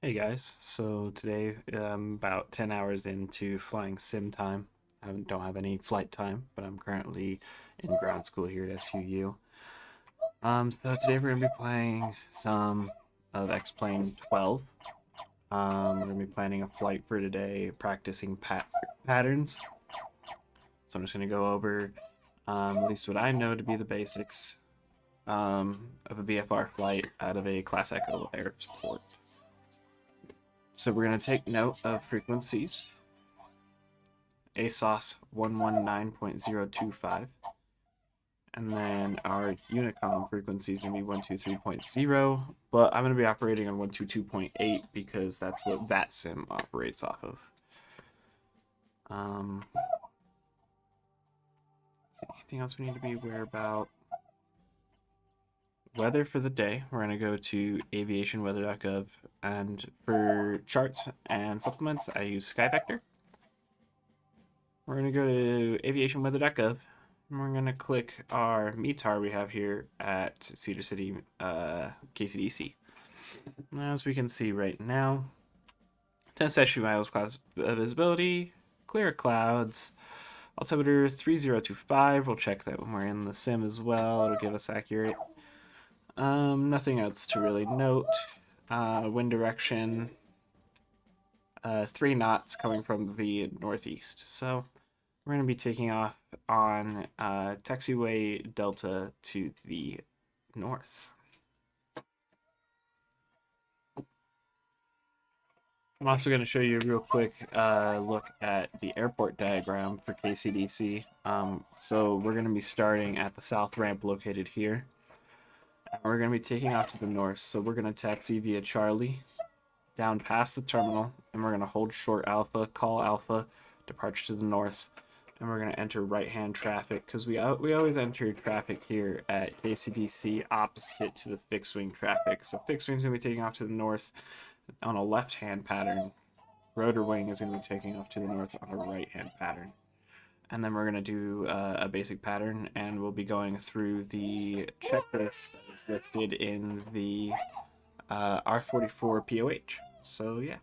Hey guys, so today I'm about 10 hours into flying sim time. Don't have any flight time, but I'm currently in ground school here at SUU. So today we're going to be playing some of Xplane 12. We're going to be planning a flight for today, practicing patterns. So I'm just going to go over at least what I know to be the basics of a VFR flight out of a Class Echo airport. So we're going to take note of frequencies. ASOS 119.025. And then our Unicom frequency is going to be 123.0, but I'm going to be operating on 122.8 because that's what VATsim operates off of. Let's see, anything else we need to be aware about? Weather for the day, we're going to go to aviationweather.gov, and for charts and supplements, I use SkyVector. We're going to go to aviationweather.gov, and we're going to click our METAR we have here at Cedar City KCDC. As we can see right now, 10 statute miles clouds visibility, clear clouds, altimeter 3025. We'll check that when we're in the sim as well. It'll give us accurate. Nothing else to really note. Wind direction, 3 knots coming from the northeast. So we're going to be taking off on taxiway Delta to the north. I'm also going to show you a real quick look at the airport diagram for KCDC. So we're going to be starting at the south ramp located here. And we're going to be taking off to the north. So we're going to taxi via Charlie down past the terminal, and we're going to hold short alpha, call alpha, departure to the north, and we're going to enter right-hand traffic because we always enter traffic here at KCDC opposite to the fixed wing traffic. So fixed wing's going to be taking off to the north on a left-hand pattern. Rotor wing is going to be taking off to the north on a right-hand pattern. And then we're going to do a basic pattern, and we'll be going through the checklist that is listed in the R44 POH. So yeah.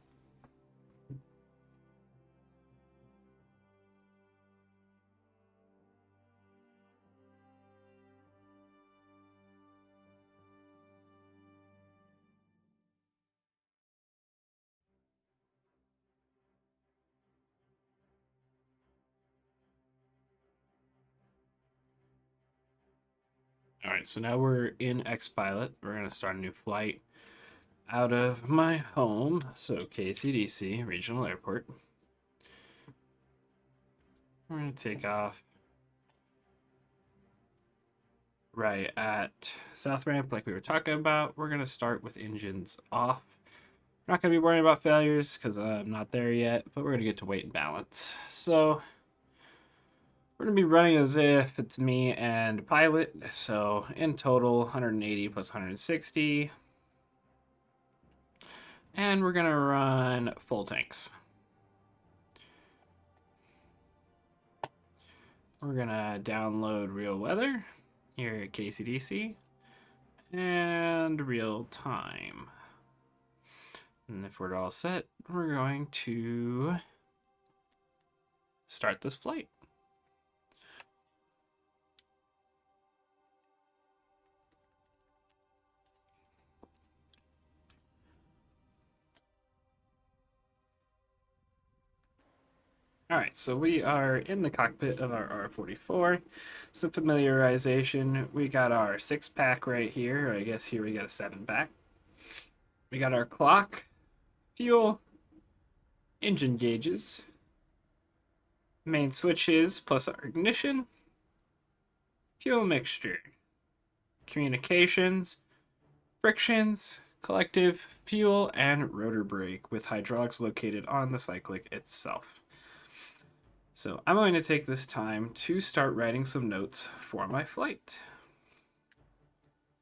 All right, so now we're in XPilot. We're going to start a new flight out of my home, so KCDC, Regional Airport. We're going to take off right at South Ramp like we were talking about. We're going to start with engines off. We're not going to be worrying about failures because I'm not there yet, but we're going to get to weight and balance. So we're going to be running as if it's me and pilot. So in total, 180 plus 160. And we're going to run full tanks. We're going to download real weather here at KCDC and real time. And if we're all set, we're going to start this flight. All right, so we are in the cockpit of our R44. Some familiarization. We got our 6-pack right here. Or I guess here we got a 7-pack. We got our clock, fuel, engine gauges, main switches plus our ignition, fuel mixture, communications, frictions, collective fuel, and rotor brake with hydraulics located on the cyclic itself. So I'm going to take this time to start writing some notes for my flight.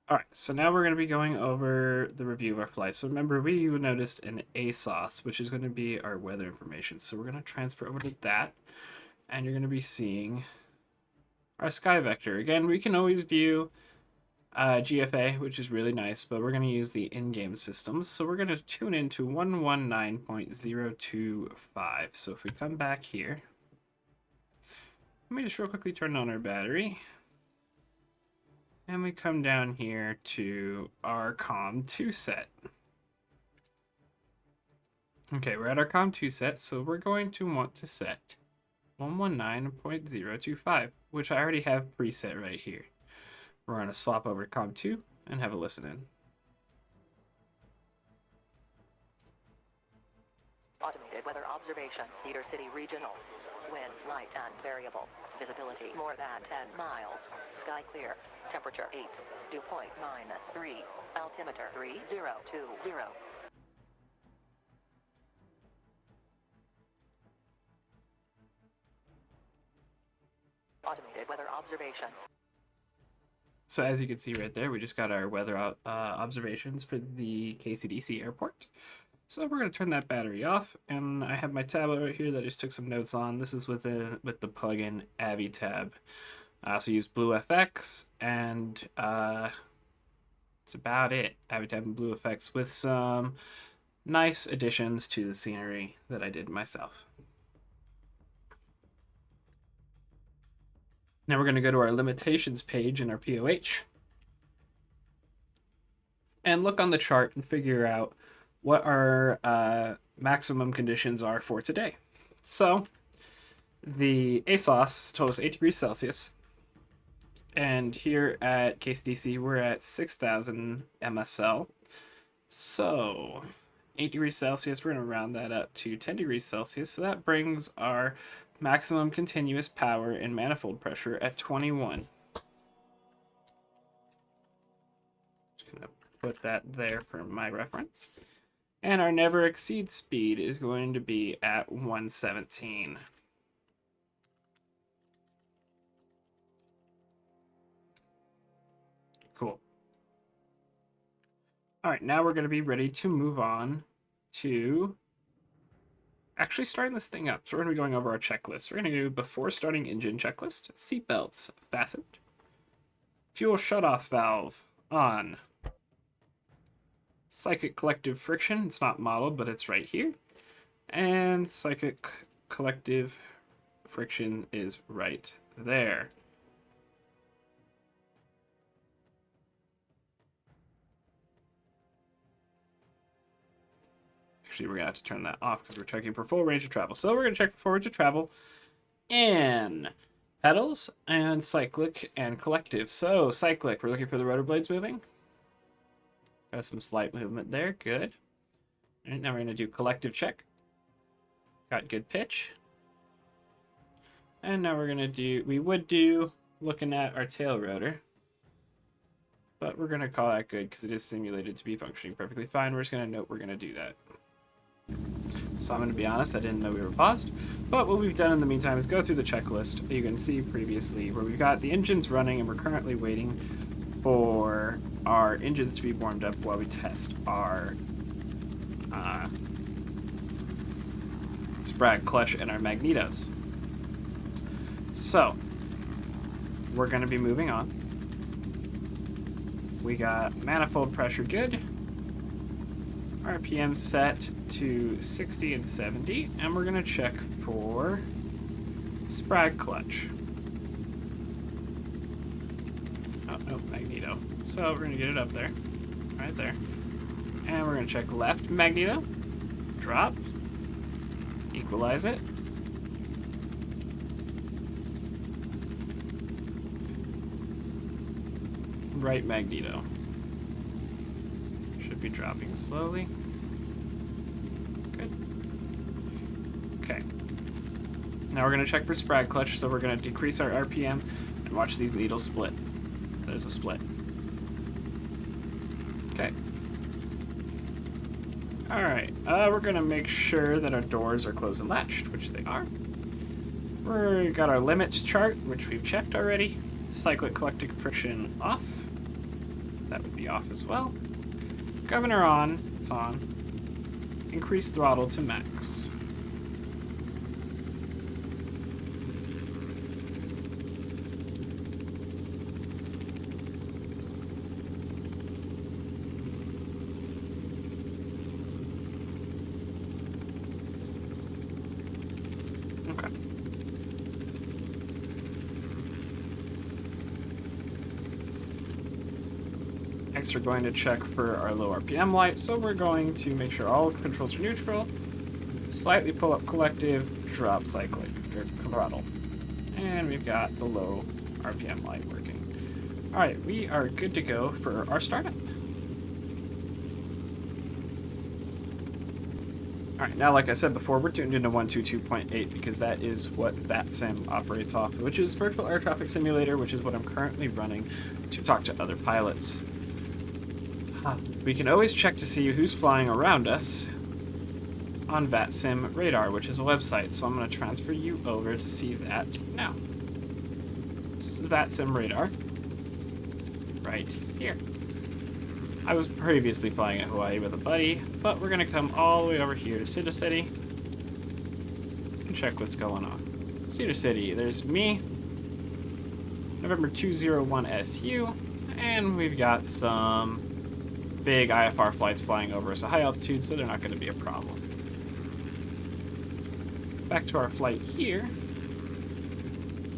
All right, so now we're going to be going over the review of our flight. So remember, we noticed an ASOS, which is going to be our weather information. So we're going to transfer over to that, and you're going to be seeing our sky vector. Again, we can always view GFA, which is really nice, but we're going to use the in-game systems. So we're going to tune into 119.025. So if we come back here, let me just real quickly turn on our battery. And we come down here to our COM2 set. Okay, we're at our COM2 set, so we're going to want to set 119.025, which I already have preset right here. We're going to swap over to COM2 and have a listen in. Automated weather observation, Cedar City Regional. Wind, light and variable. Visibility more than 10 miles. Sky clear. Temperature 8. Dew point -3. Altimeter 3020. Automated weather observations. So as you can see right there, we just got our weather observations for the KCDC airport. So we're going to turn that battery off, and I have my tablet right here that I just took some notes on. This is with the plugin Avitab. I also use BluFX, and that's about it. Avitab and BluFX with some nice additions to the scenery that I did myself. Now we're going to go to our limitations page in our POH and look on the chart and figure out what our maximum conditions are for today. So the ASOS told us 8 degrees Celsius, and here at KCDC we're at 6,000 MSL. So 8 degrees Celsius, we're going to round that up to 10 degrees Celsius, so that brings our maximum continuous power and manifold pressure at 21. Just going to put that there for my reference. And our never exceed speed is going to be at 117. Cool. All right, now we're going to be ready to move on to actually starting this thing up. So we're going to be going over our checklist. We're going to do before starting engine checklist, seatbelts fastened, fuel shutoff valve on, psychic collective friction, it's not modeled, but it's right here, and psychic collective friction is right there. Actually, we're going to have to turn that off because we're checking for full range of travel. So we're going to check for full range of travel and pedals and cyclic and collective. So cyclic, we're looking for the rotor blades moving. Got some slight movement there. Good. All right, now we're going to do collective check. Got good pitch. And now we're going to do, we would do looking at our tail rotor, but we're going to call that good because it is simulated to be functioning perfectly fine. We're just going to note we're going to do that. So I'm going to be honest, I didn't know we were paused, but what we've done in the meantime is go through the checklist you can see previously where we've got the engines running and we're currently waiting for our engines to be warmed up while we test our sprag clutch and our magnetos. So we're going to be moving on. We got manifold pressure good, RPM set to 60 and 70, and we're going to check for sprag clutch. Oh, no, magneto. So we're going to get it up there, right there. And we're going to check left magneto, drop, equalize it. Right magneto. Should be dropping slowly. Good. Okay. Now we're going to check for sprag clutch, so we're going to decrease our RPM and watch these needles split. There's a split. Okay. Alright, we're going to make sure that our doors are closed and latched, which they are. We've got our limits chart, which we've checked already. Cyclic collective friction off. That would be off as well. Governor on, it's on. Increase throttle to max. Okay. Next, we're going to check for our low RPM light, so we're going to make sure all controls are neutral, slightly pull up collective, drop cyclic, or throttle. And we've got the low RPM light working. Alright, we are good to go for our startup. Alright, now like I said before, we're tuned into 122.8 because that is what VATsim operates off, which is Virtual Air Traffic Simulator, which is what I'm currently running to talk to other pilots. We can always check to see who's flying around us on VATsim Radar, which is a website, so I'm going to transfer you over to see that now. This is VATsim Radar, right here. I was previously flying at Hawaii with a buddy, but we're going to come all the way over here to Cedar City and check what's going on. Cedar City, there's me, November 201 SU, and we've got some big IFR flights flying over us at high altitude, so they're not going to be a problem. Back to our flight here,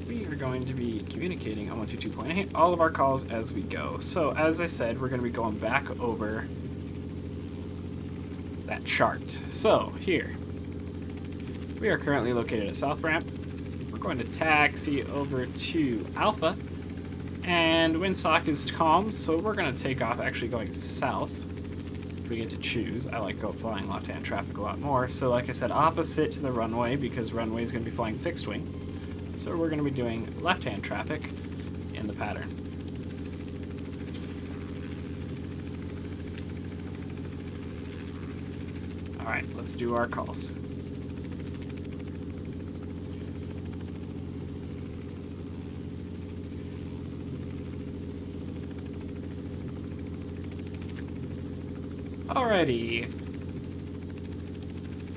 we are going to be communicating on 122.8 all of our calls as we go. So as I said, we're going to be going back over that chart. So here, we are currently located at South Ramp. We're going to taxi over to Alpha, and windsock is calm, so we're going to take off actually going south. If we get to choose. I like flying left-hand traffic a lot more. So like I said, opposite to the runway, because runway is going to be flying fixed wing. So we're going to be doing left-hand traffic in the pattern. Alright, let's do our calls. Alrighty.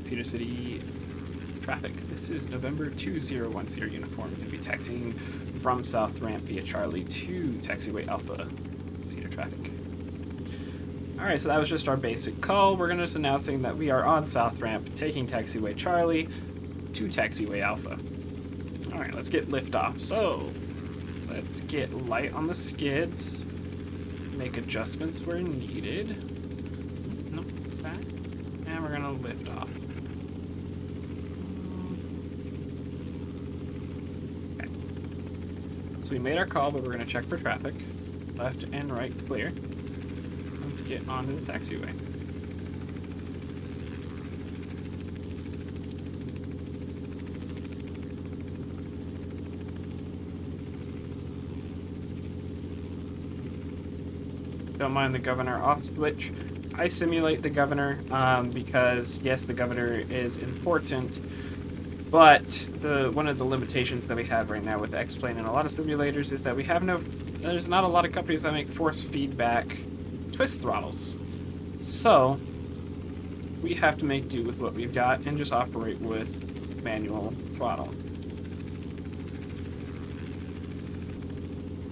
Cedar City traffic. This is November 2010 uniform. We're going to be taxiing from South Ramp via Charlie to taxiway Alpha. Cedar traffic. Alright, so that was just our basic call. We're just announcing that we are on South Ramp, taking taxiway Charlie to taxiway Alpha. Alright, let's get liftoff. So, let's get light on the skids. Make adjustments where needed. Nope, back. And we're gonna lift off. Okay. So we made our call, but we're gonna check for traffic. Left and right clear. Let's get onto the taxiway. Don't mind the governor off switch. I simulate the governor because yes, the governor is important, but one of the limitations that we have right now with Xplane and a lot of simulators is that there's not a lot of companies that make force feedback twist throttles. So we have to make do with what we've got and just operate with manual throttle.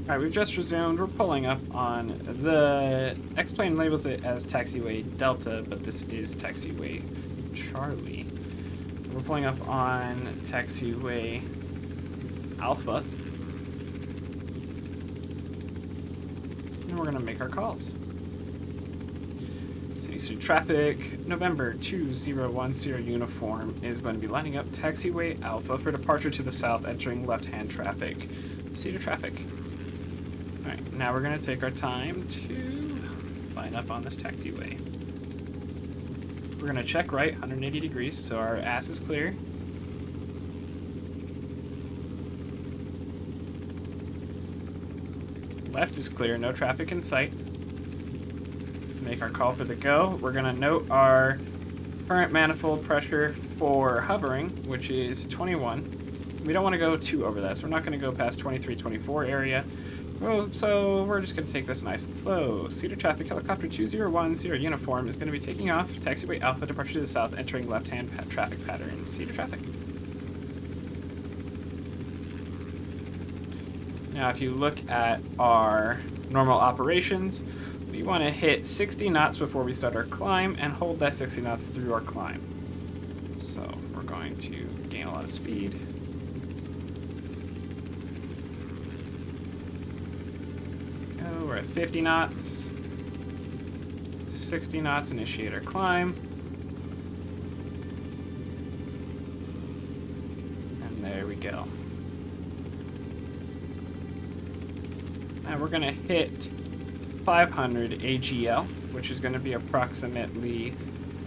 Alright, we've just resumed. We're pulling up on the Xplane labels it as taxiway Delta, but this is taxiway Charlie. We're pulling up on taxiway Alpha. And we're going to make our calls. So Eastern traffic, November 2010 uniform is going to be lining up taxiway Alpha for departure to the south, entering left-hand traffic. Cedar traffic. Alright, now we're going to take our time to line up on this taxiway. We're going to check right, 180 degrees, so our ass is clear. Left is clear, no traffic in sight. Make our call for the go. We're going to note our current manifold pressure for hovering, which is 21. We don't want to go too over that, so we're not going to go past 23, 24 area. Well, so we're just going to take this nice and slow. Cedar traffic, helicopter 2010 uniform is going to be taking off. Taxiway Alpha, departure to the south, entering left-hand traffic pattern. Cedar traffic. Now, if you look at our normal operations, we want to hit 60 knots before we start our climb and hold that 60 knots through our climb. So we're going to gain a lot of speed. Oh, we're at 50 knots. 60 knots, initiate our climb. And there we go. And we're gonna hit 500 AGL, which is gonna be approximately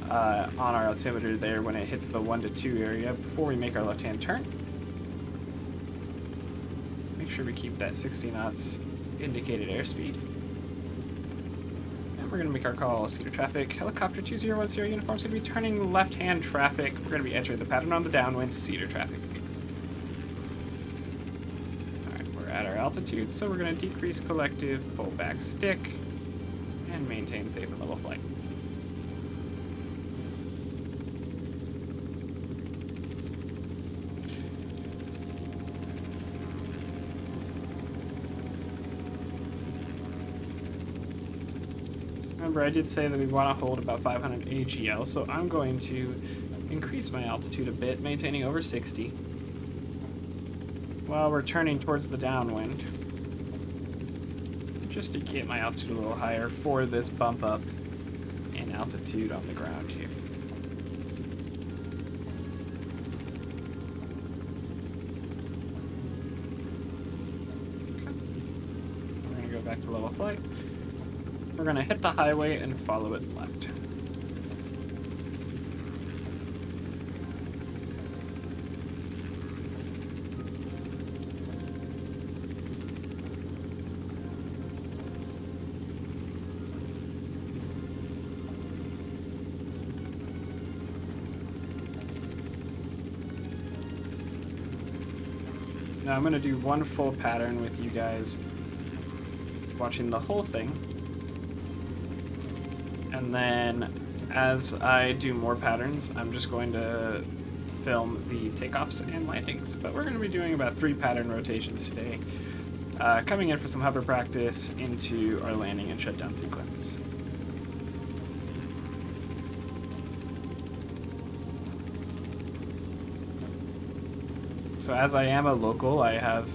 on our altimeter there when it hits the 1 to 2 area before we make our left-hand turn. Make sure we keep that 60 knots indicated airspeed. And we're going to make our call Cedar traffic. Helicopter 2010 uniform is going to be turning left-hand traffic. We're going to be entering the pattern on the downwind, Cedar traffic. Alright, we're at our altitude, so we're going to decrease collective, pull back stick, and maintain safe and level flight. Remember, I did say that we want to hold about 500 AGL, so I'm going to increase my altitude a bit, maintaining over 60, while we're turning towards the downwind, just to get my altitude a little higher for this bump up in altitude on the ground here. Okay. We're going to go back to level flight. We're going to hit the highway and follow it left. Now I'm going to do one full pattern with you guys watching the whole thing. And then, as I do more patterns, I'm just going to film the takeoffs and landings. But we're going to be doing about 3 pattern rotations today, coming in for some hover practice into our landing and shutdown sequence. So as I am a local, I have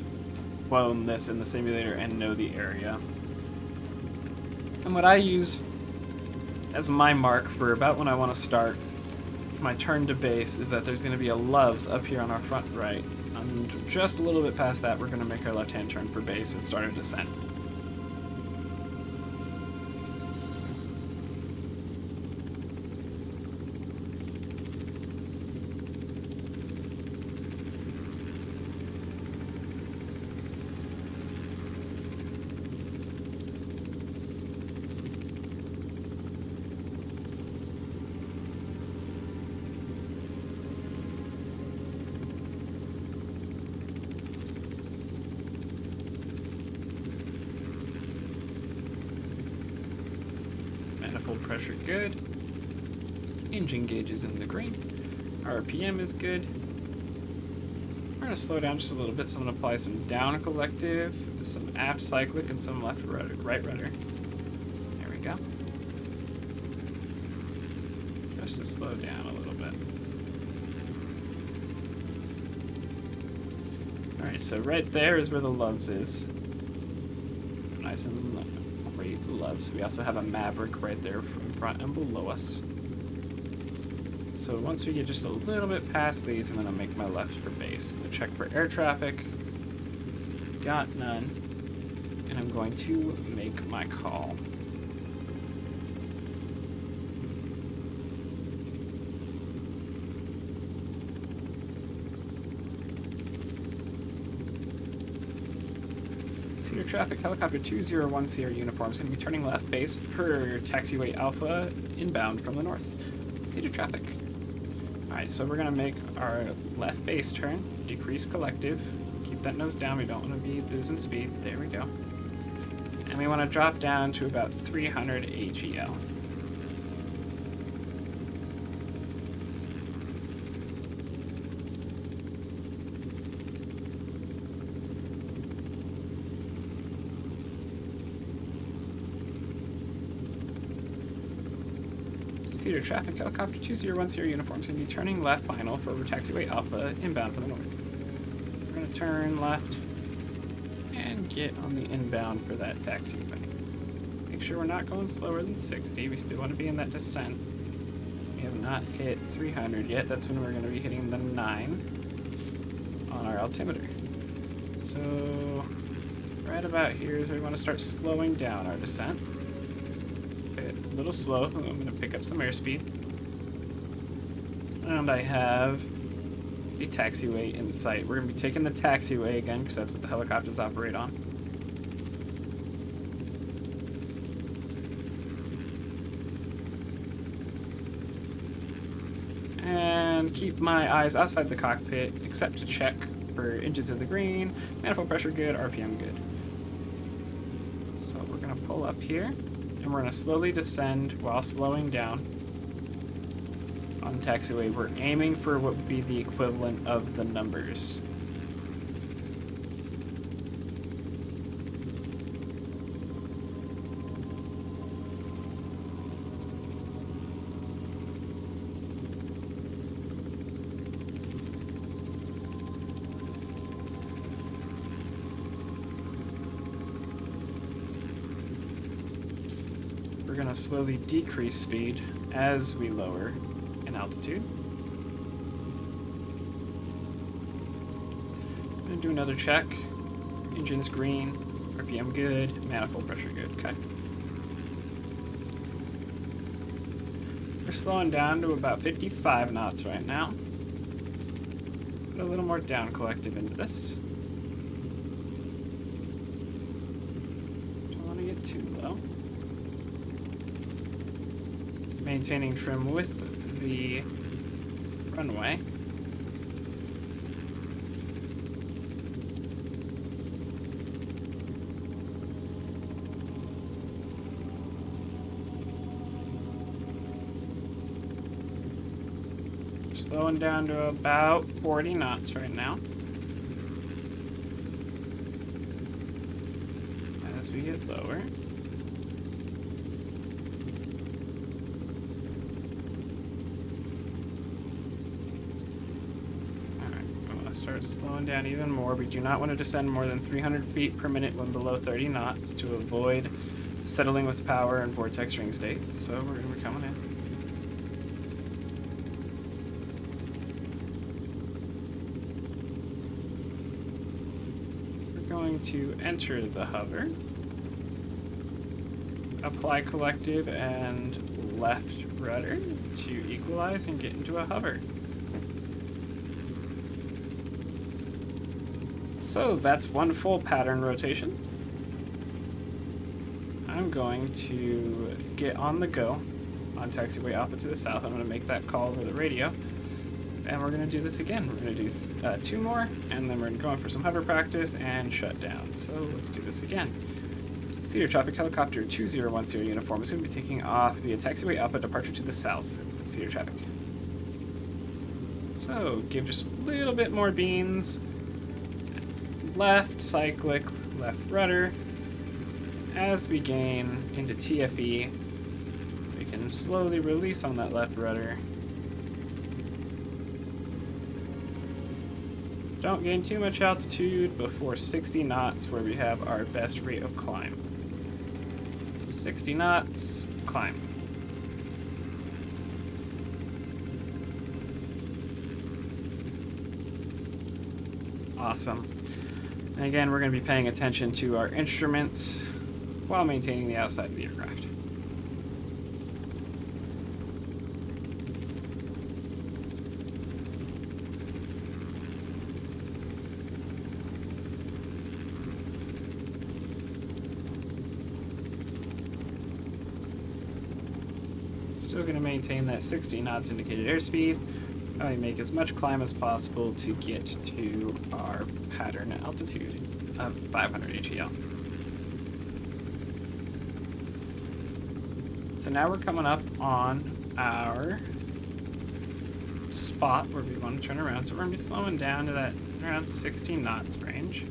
flown this in the simulator and know the area. And what I use as my mark for about when I want to start my turn to base is that there's going to be a Loves up here on our front right. And just a little bit past that, we're going to make our left-hand turn for base and start our descent. Manifold pressure good. Engine gauge is in the green. RPM is good. We're going to slow down just a little bit, so I'm going to apply some down collective, some aft cyclic, and some left rudder, right rudder. There we go. Just to slow down a little bit. Alright, so right there is where the Loves is. Nice and great Loves. We also have a Maverick right there in front and below us. So once we get just a little bit past these, I'm going to make my left for base. I'm going to check for air traffic. Got none. And I'm going to make my call. Cedar traffic, helicopter 201 Sierra uniform is going to be turning left base for taxiway Alpha inbound from the north. Cedar traffic. Alright, so we're going to make our left base turn, decrease collective, keep that nose down, we don't want to be losing speed, there we go. And we want to drop down to about 300 AGL. Cedar traffic, helicopter 2010 uniform is going to be turning left final for taxiway Alpha inbound from the north. We're going to turn left and get on the inbound for that taxiway. Make sure we're not going slower than 60. We still want to be in that descent. We have not hit 300 yet. That's when we're going to be hitting the 9 on our altimeter. So right about here is where we want to start slowing down our descent. Okay, a little slow. I'm going to pick up some airspeed. And I have a taxiway in sight. We're going to be taking the taxiway again because that's what the helicopters operate on. And keep my eyes outside the cockpit except to check for engines in the green, manifold pressure good, RPM good. So we're going to pull up here and we're going to slowly descend while slowing down on taxiway. We're aiming for what would be the equivalent of the numbers. We're going to slowly decrease speed as we lower in altitude. I'm going to do another check. Engine's green, RPM good, manifold pressure good. Okay. We're slowing down to about 55 knots right now. Put a little more down collective into this. Don't want to get too low. Maintaining trim with the runway. Slowing down to about 40 knots right now. As we get lower. Start slowing down even more. We do not want to descend more than 300 feet per minute when below 30 knots to avoid settling with power and vortex ring state. So we're going to be coming in. We're going to enter the hover, apply collective and left rudder to equalize and get into a hover. So that's one full pattern rotation. I'm going to get on the go on taxiway Alpha to the south. I'm going to make that call over the radio. And we're going to do this again. We're going to do 2 more, and then we're going for some hover practice and shut down. So let's do this again. Cedar traffic helicopter 2010 uniform is going to be taking off via taxiway Alpha departure to the south. Cedar traffic. So give just a little bit more beans. Left cyclic, left rudder. As we gain into TFE, we can slowly release on that left rudder. Don't gain too much altitude before 60 knots where we have our best rate of climb. 60 knots, climb. Awesome. And again, we're going to be paying attention to our instruments while maintaining the outside of the aircraft. Still going to maintain that 60 knots indicated airspeed. I make as much climb as possible to get to our pattern altitude of 500 ATL. So now we're coming up on our spot where we want to turn around. So we're going to be slowing down to that around 16 knots range.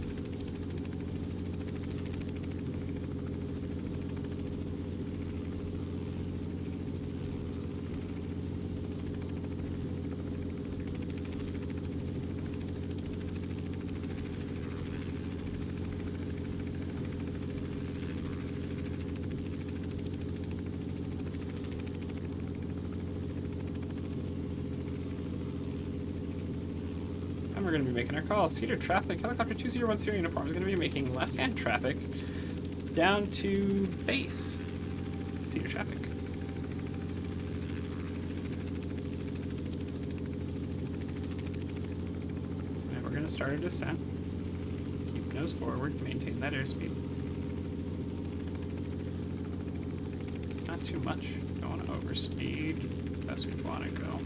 And we're going to be making our call. Cedar traffic, helicopter 201 Sierra uniform is going to be making left-hand traffic down to base. Cedar traffic. And we're going to start our descent. Keep nose forward, maintain that airspeed. Not too much. Don't want to overspeed as we want to go.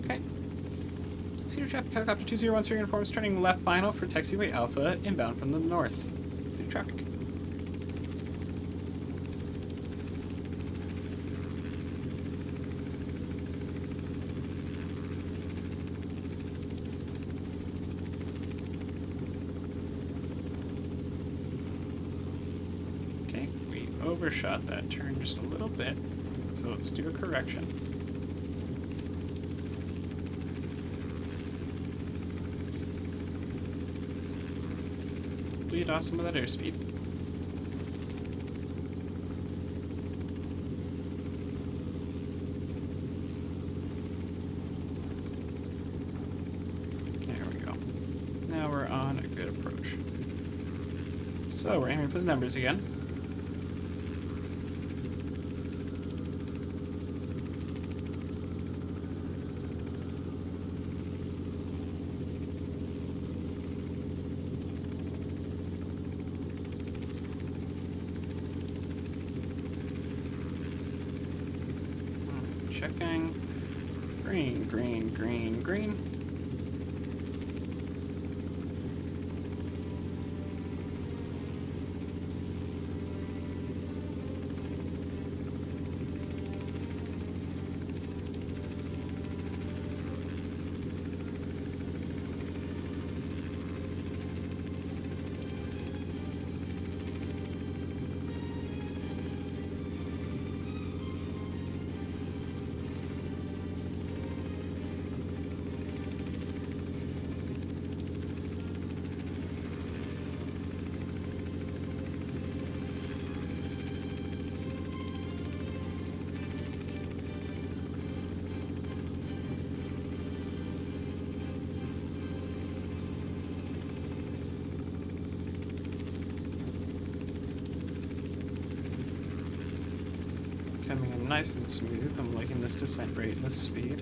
Okay. Cedar traffic helicopter 201 Sierra uniform is turning left final for taxiway Alpha inbound from the north. Cedar traffic. Okay, we overshot that turn just a little bit, so let's do a correction. Bleed off some of that airspeed. There we go. Now we're on a good approach. So we're aiming for the numbers again. Checking. Green, green, green, green. Coming in nice and smooth. I'm liking this descent rate and this speed.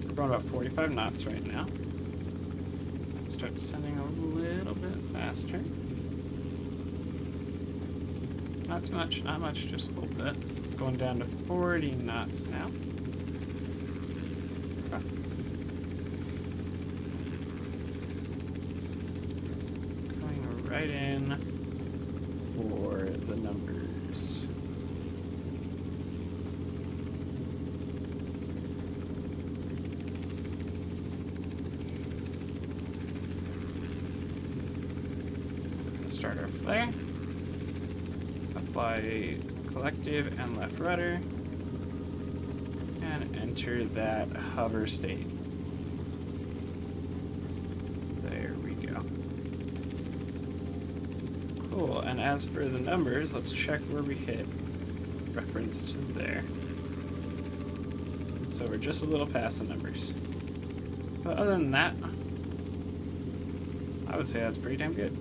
We're going about 45 knots right now. Start descending a little bit faster. Not too much, not much, just a little bit. Going down to 40 knots now. Okay. Going right in for the numbers. Start our flare. Apply collective and left rudder. And enter that hover state. There we go. Cool, and as for the numbers, let's check where we hit. Referenced there. So we're just a little past the numbers. But other than that, I would say that's pretty damn good.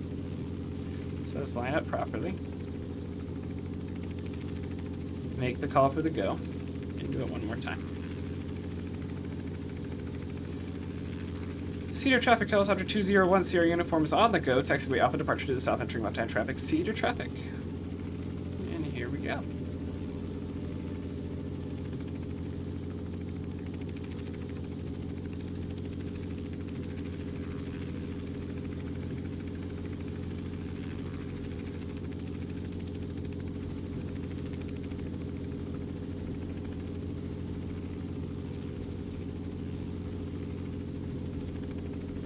So let's line up properly. Make the call for the go. And do it one more time. Cedar traffic, helicopter 201 Sierra uniform is on the go. Taxiway Alpha departure to the south, entering left-hand traffic. Cedar traffic. And here we go.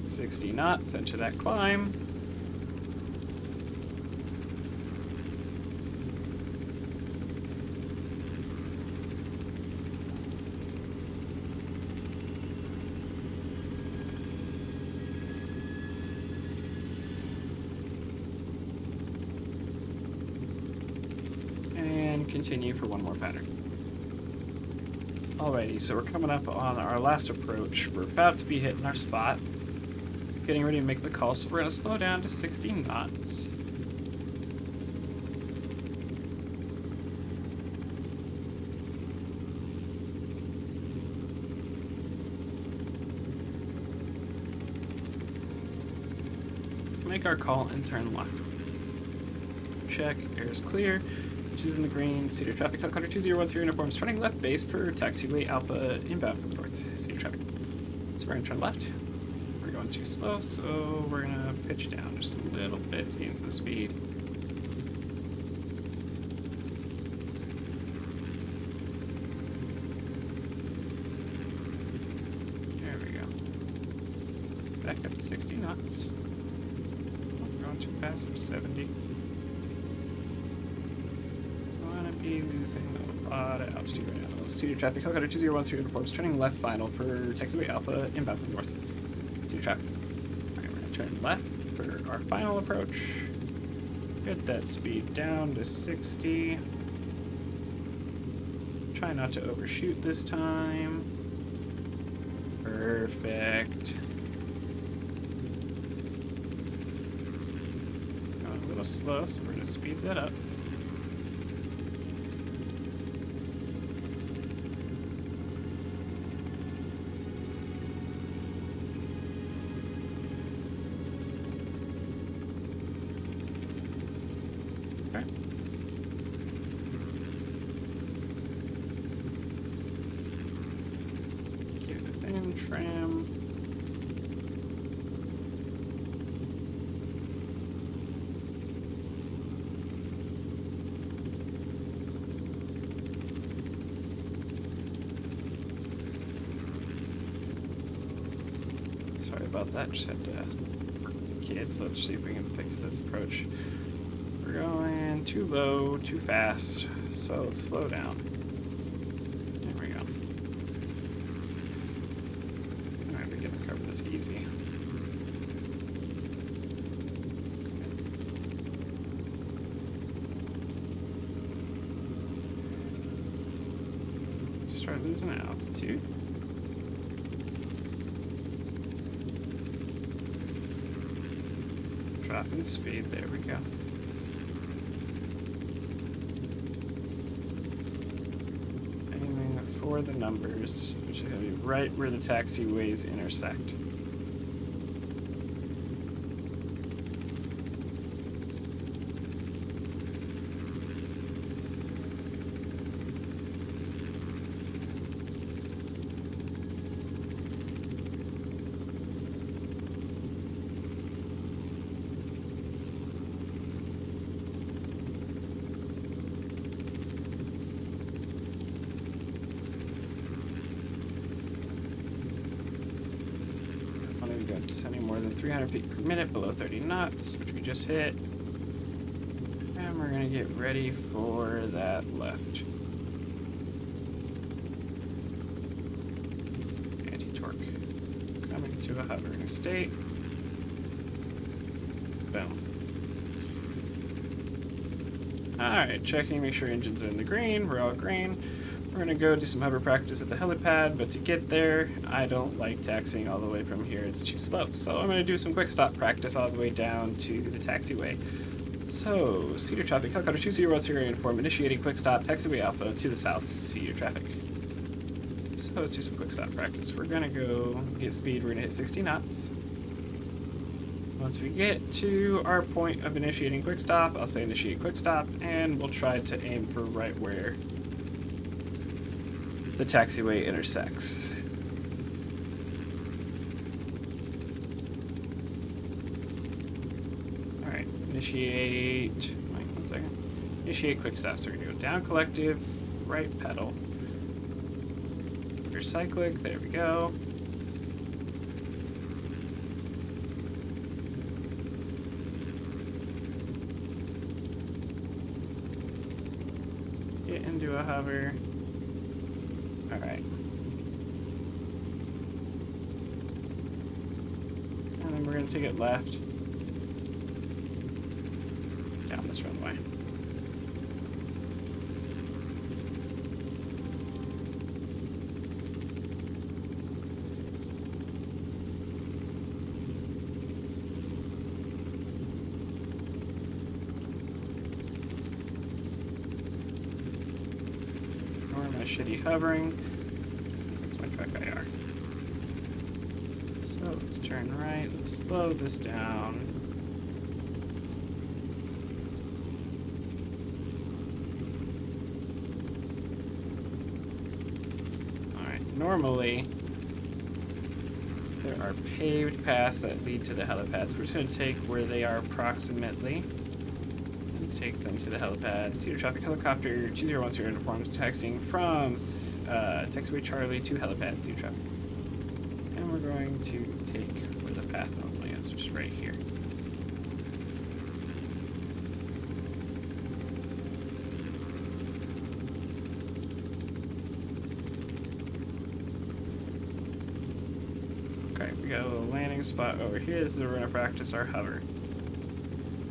.60 knots into that climb. and continue for one more pattern. Alrighty, so we're coming up on our last approach. We're about to be hitting our spot. Getting ready to make the call, so we're going to slow down to 60 knots. Make our call and turn left. Check, air is clear. She's in the green. Cedar traffic, helicopter 2013 uniforms, turning left base for taxiway Alpha inbound from north. Cedar traffic. So we're going to turn left. We're going too slow, so we're going to pitch down just a little bit to gain some speed. There we go. Back up to 60 knots. Going too fast for 70. Gonna be losing a lot of altitude right now. Cedar traffic, helicopter 2013 uniforms, turning left final for taxiway Alpha inbound from north. Cedar traffic. Alright, we're gonna turn left for our final approach. Get that speed down to 60. Try not to overshoot this time. Perfect. Going a little slow, so we're gonna speed that up. Okay. Keep the thin trim. Sorry about that, just had to kids, so let's see if we can fix this approach. We're going too low, too fast, so let's slow down. There we go. Alright, we can cover this easy. Start losing altitude. Dropping speed, there we go. Aiming for the numbers, which is going to be right where the taxiways intersect. Just any more than 300 feet per minute below 30 knots, which we just hit. And we're going to get ready for that left. Anti-torque. Coming to a hovering state. Boom. Alright, checking, make sure engines are in the green. We're all green. We're going to go do some hover practice at the helipad, but to get there, I don't like taxiing all the way from here. It's too slow. So I'm going to do some quick stop practice all the way down to the taxiway. So, Cedar traffic, helicopter 2010 uniform, initiating quick stop, taxiway Alpha to the south, Cedar traffic. So let's do some quick stop practice. We're going to go get speed. We're going to hit 60 knots. Once we get to our point of initiating quick stop, I'll say initiate quick stop, and we'll try to aim for right where the taxiway intersects. Alright, initiate. Wait, 1 second. Initiate quick stop. So we're going to go down collective, right pedal. Rear cyclic, there we go. Get into a hover. Alright. And then we're going to take it left. Down this runway. kind of shitty hovering. That's my track IR. So let's turn right. Let's slow this down. Alright, normally there are paved paths that lead to the helipads. We're just going to take where they are approximately and take them to the helipad. Cedar traffic helicopter 2010 uniforms taxiing from taxiway Charlie to helipad Cedar traffic. And we're going to take where the path normally is, which is right here. Okay, we got a little landing spot over here. This is where we're going to practice our hover.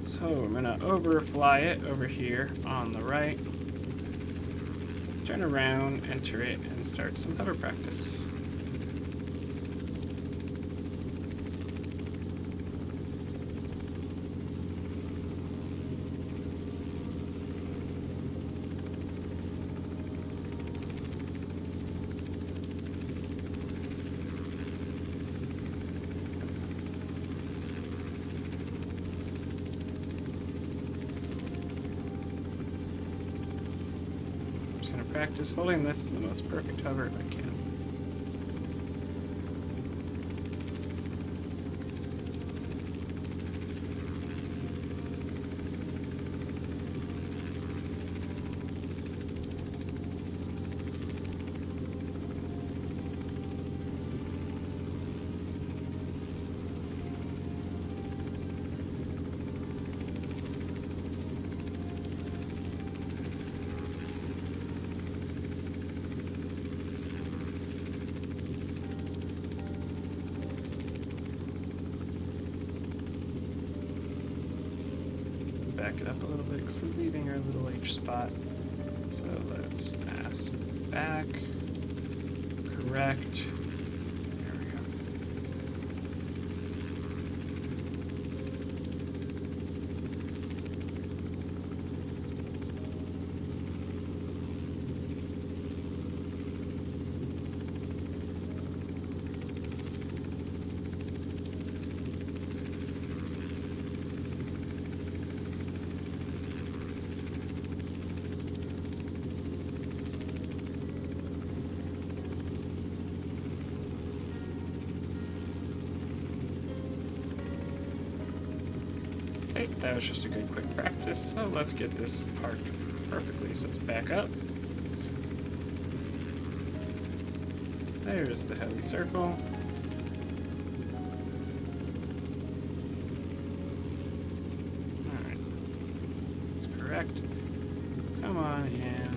So I'm going to overfly it over here on the right. Turn around, enter it, and start some hover practice. Going to practice holding this in the most perfect hover if I can. Back it up a little bit because we're leaving our little H spot. So let's pass back. Correct. There we go. Okay, that was just a good quick practice, so let's get this parked perfectly. So let's back up. There's the heavy circle. Alright. That's correct. Come on in.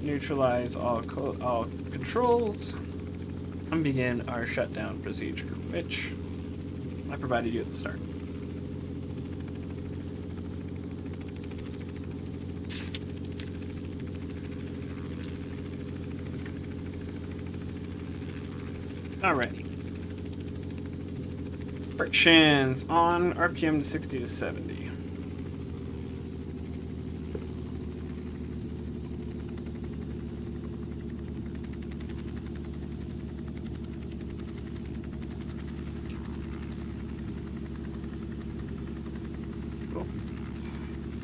Neutralize all controls and begin our shutdown procedure, which I provided you at the start. Alrighty. Frictions on RPM to 60 to 70.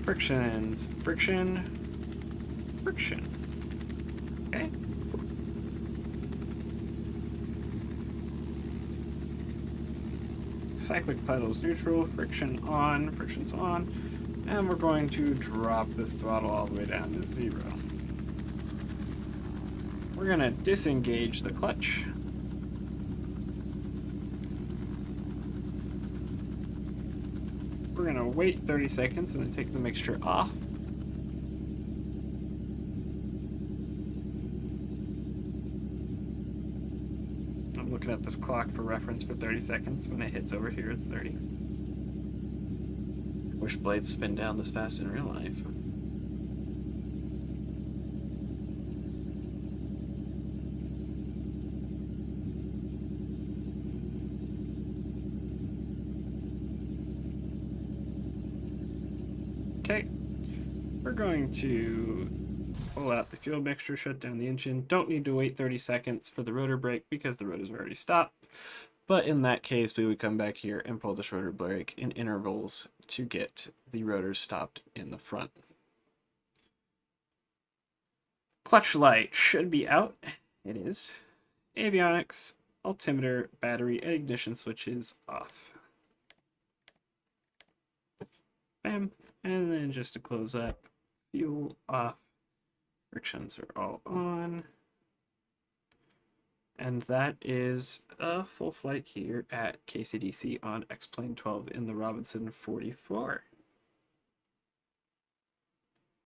Frictions, friction, friction. Okay. Cyclic pedals neutral, friction on, friction's on, and we're going to drop this throttle all the way down to 0. We're going to disengage the clutch. We're going to wait 30 seconds and then take the mixture off. I'm looking at this clock for reference for 30 seconds. When it hits over here, it's 30. Wish blades spin down this fast in real life. Okay, we're going to pull out the fuel mixture, shut down the engine. Don't need to wait 30 seconds for the rotor brake because the rotors already stopped. But in that case, we would come back here and pull this rotor brake in intervals to get the rotors stopped in the front. Clutch light should be out. It is. Avionics, altimeter, battery, and ignition switches off. Bam. And then just to close up, fuel off. Frictions are all on. And that is a full flight here at KCDC on Xplane 12 in the R44.